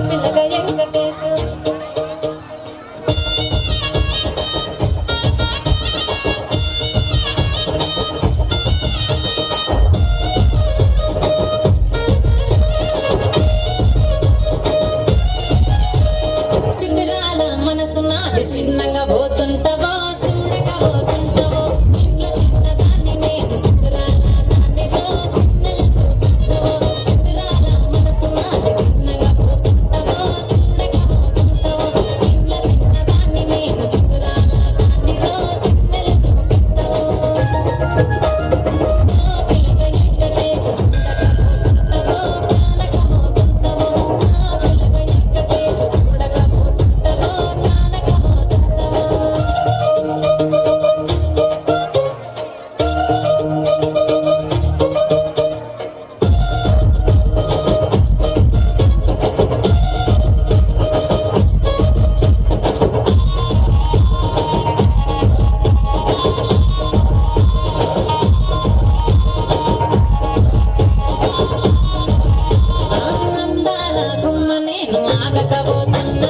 పిల్లగా వెంకటేశు సిద్ధరాల మనసు నాది చిన్నగా పోతుంటవో చూడగా పోతుంటవో ఇంట్లో చిన్నదాన్ని నేను సిద్ధరాల నాన్నలో చిన్నలు చూపిస్తావో సిద్ధరాల మనసు నాది చిన్నగా పోతుంటవో చూడగా పోతుంటవో ఇంట్లో చిన్నదాన్ని నేను సిద్ధరాల నాన్నలో చిన్నలు చూపిస్తావో పిల్లగా వెంకటేశ చూడగా పోతుంటవో కానగా పోతుంటవో పిల్లగా వెంకటేశ చూడగా పోతుంటవో కానగా పోతుంటవో అందాల గుమ్మ నేను ఆగకపోతున్నా